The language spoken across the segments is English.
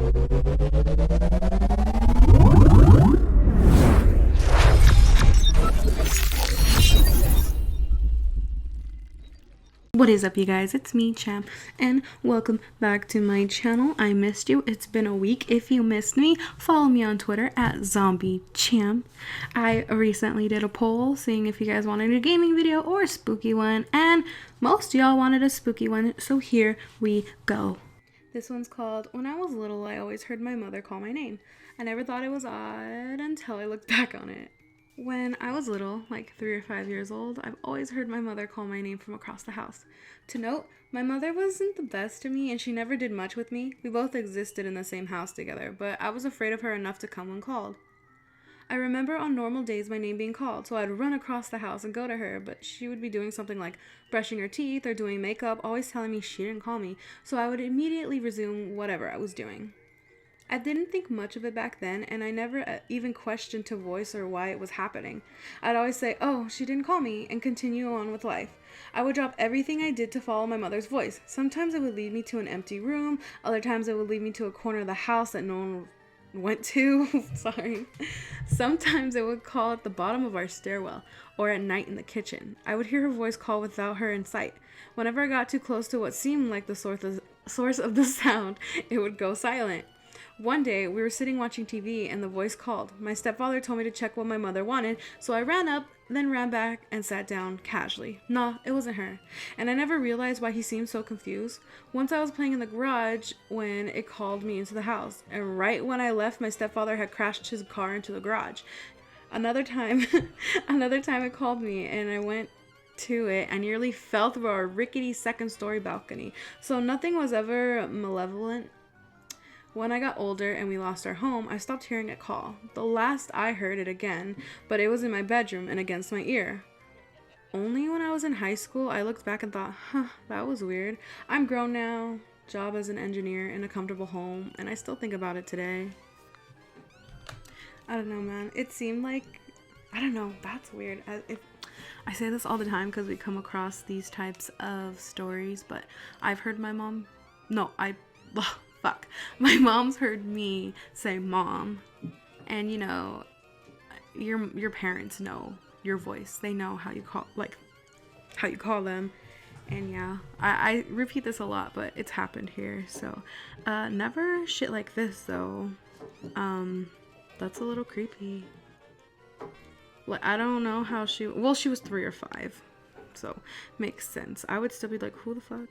What is up, you guys? It's me, Cham, and welcome back to my channel. I missed you. It's been a week. If you missed me, follow me on Twitter at ZombieCham. I recently did a poll seeing if you guys wanted a gaming video or a spooky one, and most y'all wanted a spooky one, so here we go. This one's called, When I Was Little, I Always Heard My Mother Call My Name. I never thought it was odd until I looked back on it. When I was little, like 3 or 5 years old, I've always heard my mother call my name from across the house. To note, my mother wasn't the best to me and she never did much with me. We both existed in the same house together, but I was afraid of her enough to come when called. I remember on normal days my name being called, so I'd run across the house and go to her, but she would be doing something like brushing her teeth or doing makeup, always telling me she didn't call me, so I would immediately resume whatever I was doing. I didn't think much of it back then, and I never even questioned to voice or why it was happening. I'd always say, oh, she didn't call me, and continue on with life. I would drop everything I did to follow my mother's voice. Sometimes it would lead me to an empty room, other times it would lead me to a corner of the house that no one went to. Sorry. Sometimes it would call at the bottom of our stairwell, or at night in the kitchen. I would hear her voice call without her in sight. Whenever I got too close to what seemed like the source of the sound, it would go silent. One day, we were sitting watching TV and the voice called. My stepfather told me to check what my mother wanted, so I ran up, then ran back and sat down casually. Nah, it wasn't her. And I never realized why he seemed so confused. Once I was playing in the garage when it called me into the house, and right when I left, my stepfather had crashed his car into the garage. Another time it called me and I went to it. I nearly fell through our rickety second-story balcony. So nothing was ever malevolent. When I got older and we lost our home, I stopped hearing it call. The last I heard it again, but it was in my bedroom and against my ear. Only when I was in high school, I looked back and thought, that was weird. I'm grown now, job as an engineer in a comfortable home, and I still think about it today. I don't know, man. It seemed like, I don't know, that's weird. I say this all the time because we come across these types of stories, but I've heard my mom, my mom's heard me say mom, and you know, your parents know your voice. They know how you call them, and yeah, I repeat this a lot, but it's happened here. So, never shit like this though. That's a little creepy. Like, I don't know how she was 3 or 5, so makes sense. I would still be like, who the fuck?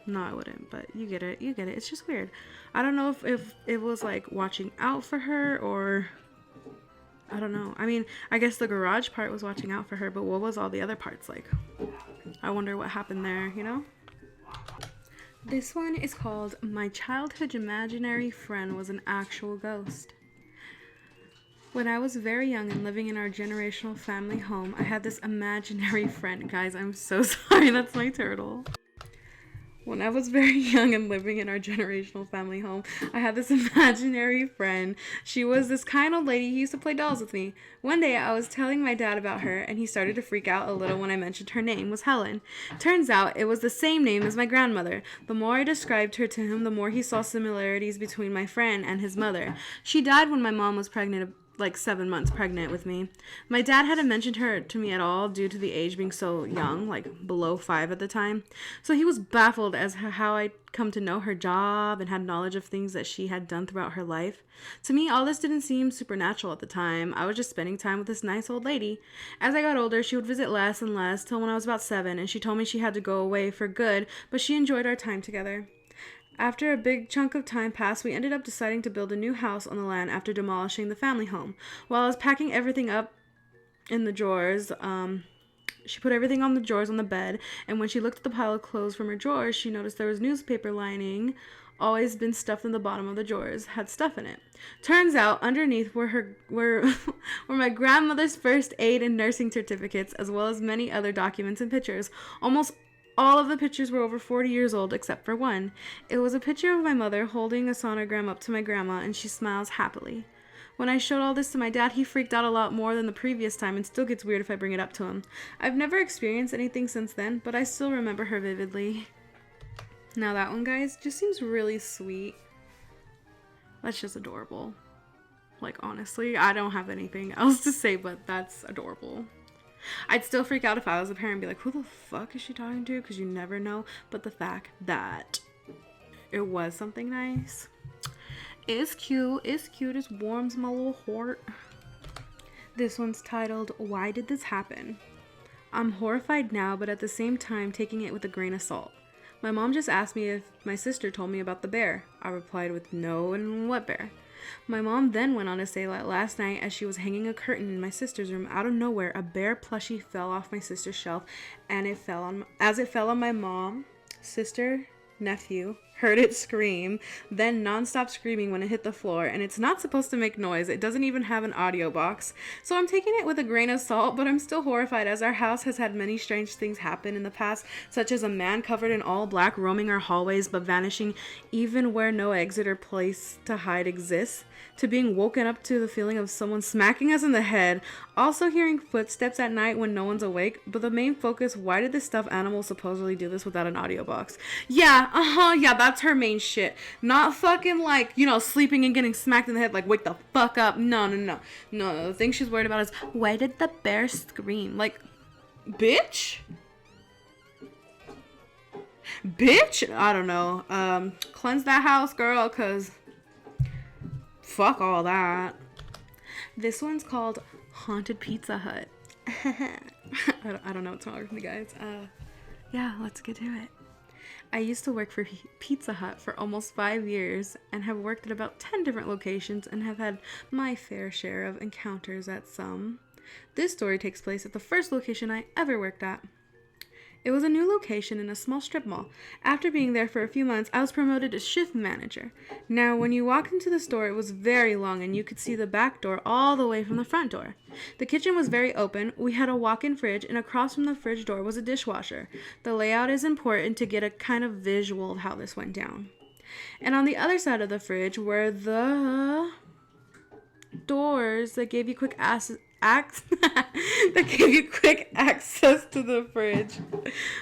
No, I wouldn't, but you get it. It's just weird. I don't know if it was like watching out for her or I don't know. I mean, I guess the garage part was watching out for her, but what was all the other parts like? I wonder what happened there, you know? This one is called My Childhood Imaginary Friend Was an Actual Ghost. When I was very young and living in our generational family home, I had this imaginary friend. Guys, I'm so sorry. That's my turtle. When I was very young and living in our generational family home, I had this imaginary friend. She was this kind old lady who used to play dolls with me. One day, I was telling my dad about her, and he started to freak out a little when I mentioned her name was Helen. Turns out, it was the same name as my grandmother. The more I described her to him, the more he saw similarities between my friend and his mother. She died when my mom was pregnant, like 7 months pregnant with me. My dad hadn't mentioned her to me at all due to the age being so young, like below 5 at the time. So he was baffled as to how I'd come to know her job and had knowledge of things that she had done throughout her life. To me, all this didn't seem supernatural at the time. I was just spending time with this nice old lady. As I got older, she would visit less and less till when I was about 7, and she told me she had to go away for good, but she enjoyed our time together. After a big chunk of time passed, we ended up deciding to build a new house on the land after demolishing the family home. While I was packing everything up in the drawers, she put everything on the drawers on the bed, and when she looked at the pile of clothes from her drawers, she noticed there was newspaper lining, always been stuffed in the bottom of the drawers, had stuff in it. Turns out, underneath were my grandmother's first aid and nursing certificates, as well as many other documents and pictures. Almost all of the pictures were over 40 years old except for one. It was a picture of my mother holding a sonogram up to my grandma, and she smiles happily. When I showed all this to my dad, he freaked out a lot more than the previous time and still gets weird if I bring it up to him. I've never experienced anything since then, but I still remember her vividly. Now that one, guys, just seems really sweet. That's just adorable. Like, honestly, I don't have anything else to say, but that's adorable. I'd still freak out if I was a parent and be like, who the fuck is she talking to? Because you never know. But the fact that it was something nice is cute. It's cute. It warms my little heart. This one's titled, Why Did This Happen? I'm horrified now, but at the same time taking it with a grain of salt. My mom just asked me if my sister told me about the bear. I replied with no, and what bear? My mom then went on to say that last night, as she was hanging a curtain in my sister's room, out of nowhere, a bear plushie fell off my sister's shelf, and it fell on my mom, sister, nephew, heard it scream, then non-stop screaming when it hit the floor, and it's not supposed to make noise. It doesn't even have an audio box. So I'm taking it with a grain of salt, but I'm still horrified as our house has had many strange things happen in the past, such as a man covered in all black roaming our hallways but vanishing even where no exit or place to hide exists, to being woken up to the feeling of someone smacking us in the head, also hearing footsteps at night when no one's awake. But the main focus, why did this stuffed animal supposedly do this without an audio box? Yeah, that's her main shit. Not fucking like, sleeping and getting smacked in the head, like, wake the fuck up. No. The thing she's worried about is, why did the bear scream? Like, bitch? I don't know. Cleanse that house, girl, cause fuck all that. This one's called Haunted Pizza Hut. I don't know what's wrong with me, guys. Yeah, let's get to it. I used to work for Pizza Hut for almost 5 years and have worked at about 10 different locations and have had my fair share of encounters at some. This story takes place at the first location I ever worked at. It was a new location in a small strip mall. After being there for a few months, I was promoted to shift manager. Now, when you walked into the store, it was very long and you could see the back door all the way from the front door. The kitchen was very open. We had a walk-in fridge, and across from the fridge door was a dishwasher. The layout is important to get a kind of visual of how this went down. And on the other side of the fridge were the doors that gave you quick access to the fridge,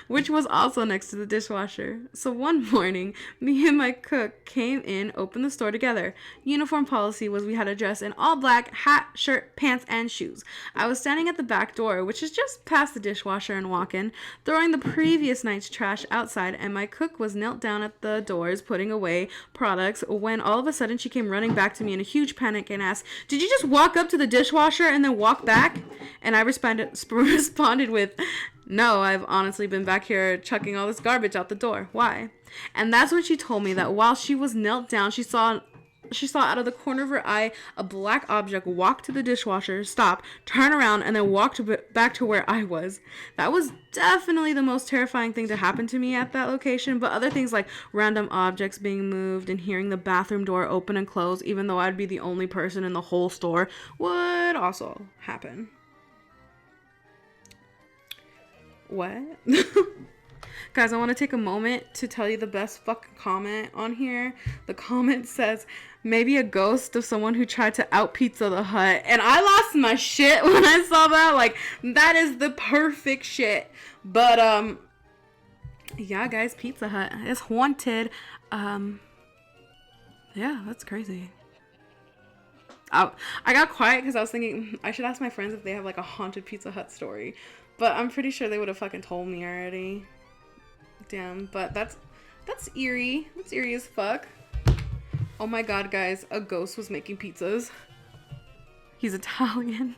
which was also next to the dishwasher. So one morning, me and my cook came in, opened the store together. Uniform policy was we had to dress in all black, hat, shirt, pants, and shoes. I was standing at the back door, which is just past the dishwasher and walk-in, throwing the previous night's trash outside, and my cook was knelt down at the doors putting away products when all of a sudden she came running back to me in a huge panic and asked, "Did you just walk up to the dishwasher and then walk back?" And I responded with, "No, I've honestly been back here chucking all this garbage out the door. Why?" And that's when she told me that while she was knelt down, she saw out of the corner of her eye a black object walk to the dishwasher, stop, turn around, and then walk back to where I was. That was definitely the most terrifying thing to happen to me at that location, but other things like random objects being moved and hearing the bathroom door open and close, even though I'd be the only person in the whole store, would also happen. What? Guys, I want to take a moment to tell you the best fucking comment on here. The comment says, maybe a ghost of someone who tried to out Pizza the Hut. And I lost my shit when I saw that. Like, that is the perfect shit. But, yeah, guys, Pizza Hut is haunted. Yeah, that's crazy. I got quiet because I was thinking I should ask my friends if they have, like, a haunted Pizza Hut story. But I'm pretty sure they would have fucking told me already. Damn, but that's eerie. That's eerie as fuck. Oh my god, guys, a ghost was making pizzas. He's Italian.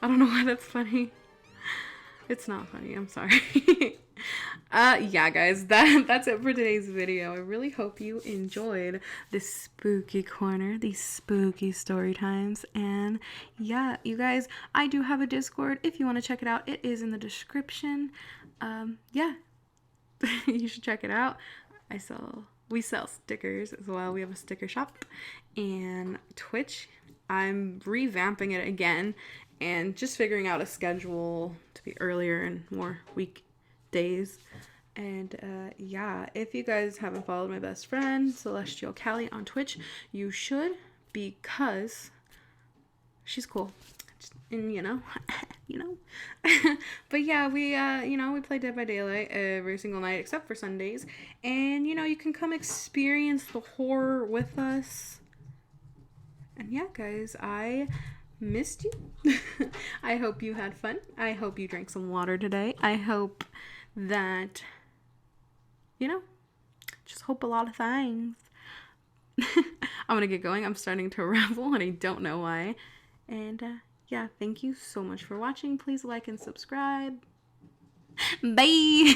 I don't know why that's funny. It's not funny, I'm sorry. Yeah, guys, that's it for today's video. I really hope you enjoyed this spooky corner, these spooky story times. And yeah, you guys, I do have a Discord. If you want to check it out, it is in the description. Yeah. You should check it out. We sell stickers as well. We have a sticker shop. And Twitch, I'm revamping it again and just figuring out a schedule to be earlier and more weekdays. And yeah, if you guys haven't followed my best friend Celestial Callie on Twitch, you should, because she's cool. And you know but yeah, we play Dead by Daylight every single night except for Sundays, and you can come experience the horror with us. And yeah, guys, I missed you. I hope you had fun. I hope you drank some water today. I hope that, just hope a lot of things. I'm gonna get going. I'm starting to ramble and I don't know why. And yeah, thank you so much for watching. Please like and subscribe. Bye.